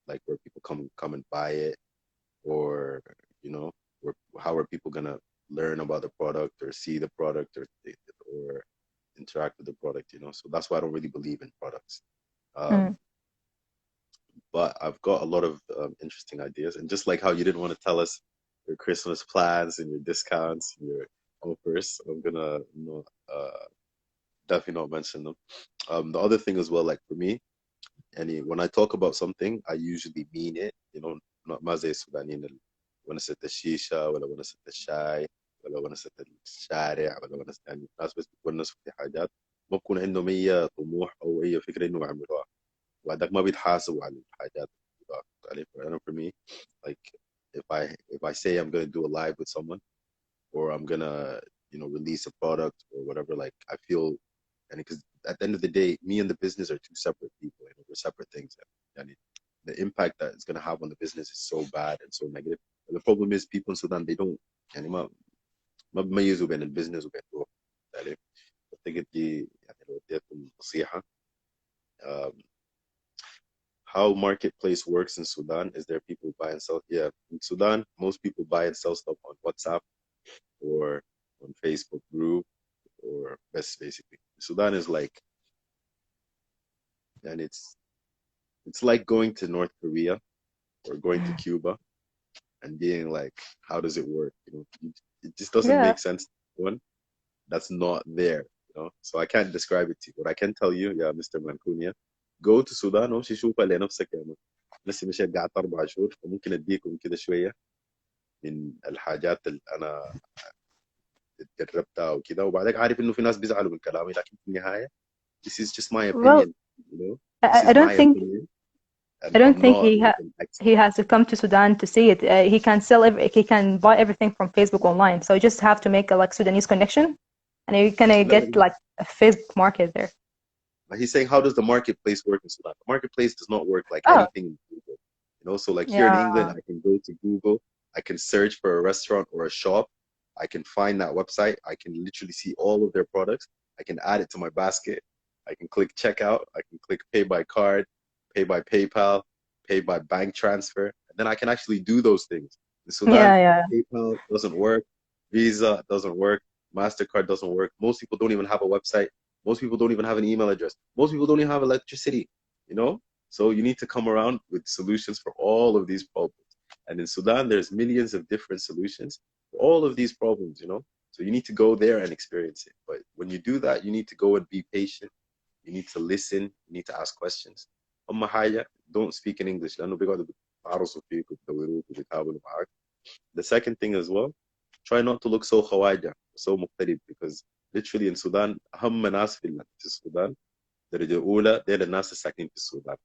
like where people come and buy it, or you know, or how are people going to learn about the product or see the product or interact with the product. So that's why I don't really believe in products. Mm. Um, but I've got a lot of interesting ideas. And just like how you didn't want to tell us your Christmas plans and your discounts and your offers, I'm gonna definitely not mention them. The other thing as well, like for me, when I talk about something, I usually mean it. Not ما زي السودانيين ونسة الشيشة ولا ونسة الشاي ولا ونسة الشارع ولا ونسة يعني الناس بس بتونسوا في حاجات ما بكون عندهم أي طموح أو أي فكرة إنه يعملوها. وبعدك ما بيتحاسبوا على الحاجات اللي عليه. For me, like if I say I'm gonna do a live with someone or I'm gonna release a product or whatever, like I feel, and because at the end of the day, me and the business are two separate people. they're separate things. And the impact that it's going to have on the business is so bad and so negative. And the problem is people in Sudan, they don't يعني ما بيميزوا بين البزنس وبين الروح. يعني أعتقد دي يعني لو اديتكم نصيحة. um, how marketplace works in Sudan is there people buy and sell. Yeah, in Sudan, most people buy and sell stuff on WhatsApp or on Facebook group or best basically. Sudan is like, and it's like going to North Korea or going to Cuba and being like, how does it work? It just doesn't Yeah. make sense. One, that's not there. So I can't describe it to you. What I can tell you, yeah, Mr. Mancunia, go to Sudan وامشي شوفها لنفسك يا مان. لسه مش قعدت 4 شهور فممكن اديكم كده شويه من الحاجات اللي انا جربتها وكده وبعدين عارف انه في ناس بيزعلوا من كلامي لكن في النهايه this is just my Well, opinion. This I, is I don't my think opinion and I don't I'm think not like an he expert. has to come to Sudan to see it. He can he can buy everything from Facebook online. So you just have to make a like Sudanese connection, and you can لا get لا like a Facebook market there. But he's saying, how does the marketplace work in Sudan? The marketplace does not work like Oh, anything in Google. So like here in yeah, England, I can go to Google, I can search for a restaurant or a shop, I can find that website, I can literally see all of their products, I can add it to my basket, I can click checkout, I can click pay by card, pay by PayPal, pay by bank transfer, and then I can actually do those things. In Sudan, yeah, yeah, PayPal doesn't work, Visa doesn't work, MasterCard doesn't work. Most people don't even have a website. Most people don't even have an email address. Most people don't even have electricity, you know? So you need to come around with solutions for all of these problems. And in Sudan, there's millions of different solutions for all of these problems. So you need to go there and experience it. But when you do that, you need to go and be patient. You need to listen. You need to ask questions. أما حاجة, don't speak in English لأنه بيقعدوا بيتعرصوا فيك وبيدوروك وبيتهاونوا معاك. The second thing as well, try not to look so خواجة, so مغترب, because literally in Sudan أهم ناس في السودان درجة أولى ديل الناس الساكنين في السودان.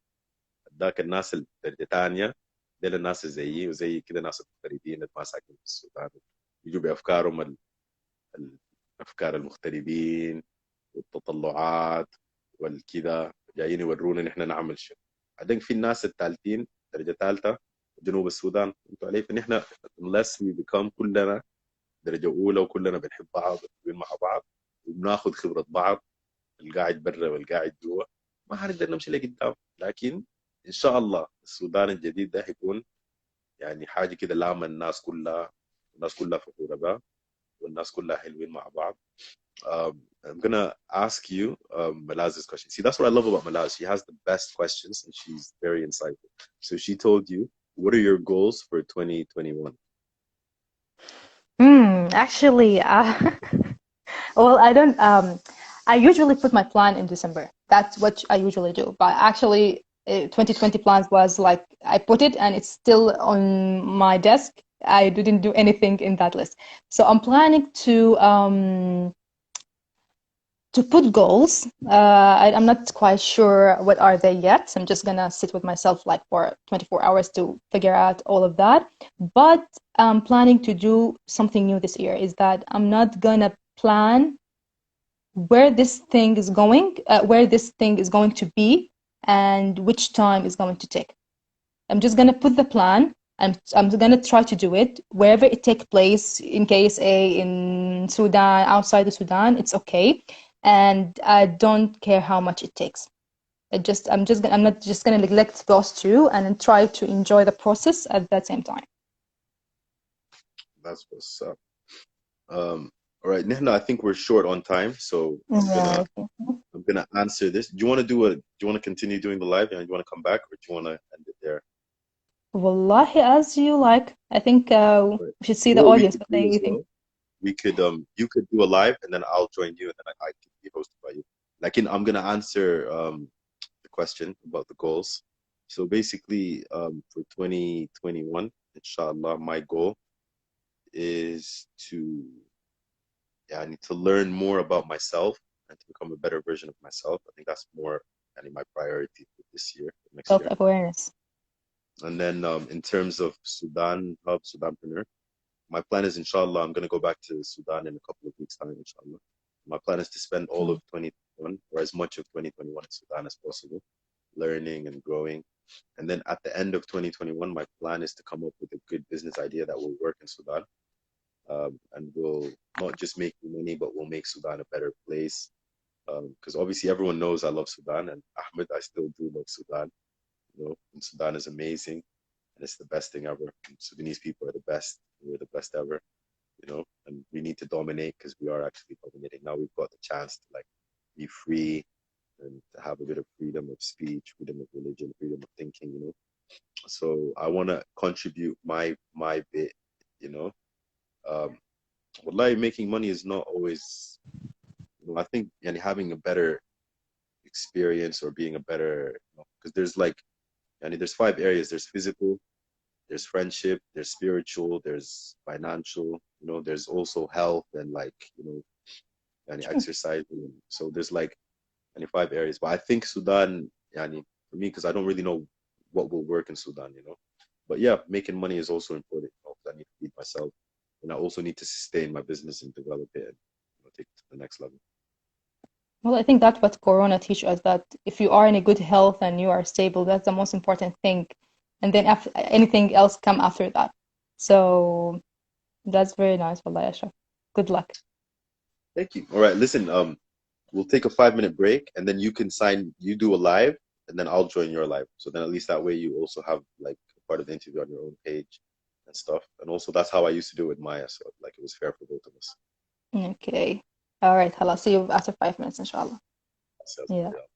ذاك الناس الدرجة ثانية ديل الناس زيي وزي كده ناس المغتربين اللي ما ساكنين في السودان يجوا بأفكارهم الأفكار المغتربين والتطلعات والكذا جايين يورونا نحن نعمل شيء. بعدين في الناس الثالثين درجة ثالثة جنوب السودان انتوا عليه فنحن unless we become كلنا درجة أولى وكلنا بنحب بعض ونحب مع بعض وبناخذ خبرة بعض القاعد برا والقاعد جوا ما حنقدر نمشي لقدام. لكن إن شاء الله السودان الجديد ده حيكون يعني حاجة كده لامة الناس كلها فخورة بها والناس كلها حلوين مع بعض. I'm gonna ask you Malaz's question. See, that's what I love about Malaz. She has the best questions and she's very insightful. So she told you, what are your goals for 2021? Actually, well, I don't. I usually put my plan in December. That's what I usually do. But actually, 2020 plans was like I put it and it's still on my desk. I didn't do anything in that list. So I'm planning to put goals. I'm not quite sure what are they yet. I'm just gonna sit with myself like for 24 hours to figure out all of that. But I'm planning to do something new this year. Is that I'm not gonna plan where this thing is going, to be, and which time is going to take. I'm just gonna put the plan. I'm gonna try to do it wherever it takes place. In case in Sudan, outside the Sudan, it's okay, and I don't care how much it takes. I'm not just gonna neglect those two and then try to enjoy the process at the same time. That's what's up. All right, Nihna, I think we're short on time, so Yeah. I'm gonna answer this. Do you want to continue doing the live, and do you want to come back, or do you want to end it there? Wallahi, as you like. I think Right. we should see You know the what we audience could what do they as think. well? We could you could do a live, and then I'll join you, and then I can be hosted by you. Like I'm gonna answer the question about the goals. So basically, for 2021, inshallah, my goal is I need to learn more about myself and to become a better version of myself. I think that's more my priority for this year, next year. Self-awareness. And then in terms of Sudan Hub, Sudanpreneur, my plan is, inshallah, I'm going to go back to Sudan in a couple of weeks' time, inshallah. My plan is to spend all of 2021 or as much of 2021 in Sudan as possible, learning and growing. And then at the end of 2021, my plan is to come up with a good business idea that will work in Sudan, and will not just make me money, but will make Sudan a better place. Because obviously everyone knows I love Sudan, and Ahmed, I still do love Sudan. And Sudan is amazing, and it's the best thing ever. And Sudanese people are the best. We're the best ever. And we need to dominate because we are actually dominating. Now we've got the chance to like be free and to have a bit of freedom of speech, freedom of religion, freedom of thinking. So I want to contribute my bit, you know. Um, Wallahi, making money is not always, I think, and having a better experience or being a better, because there's like, there's 5 areas. There's physical, there's friendship, there's spiritual, there's financial, there's also health and like, and Sure. exercising. So there's like 5 areas. But I think Sudan, for me, because I don't really know what will work in Sudan. But yeah, making money is also important, 'cause I need to feed myself. And I also need to sustain my business and develop it and take it to the next level. Well, I think that's what Corona teach us, that if you are in a good health and you are stable, that's the most important thing. And then after, anything else come after that. So that's very nice, Wallahi, Ashraf. Good luck. Thank you. All right, listen, we'll take a 5-minute break and then you do a live and then I'll join your live. So then at least that way you also have like part of the interview on your own page and stuff. And also that's how I used to do it with Maya. So like it was fair for both of us. Okay. All right, I'll see you after 5 minutes, inshallah. So, Yeah. yeah.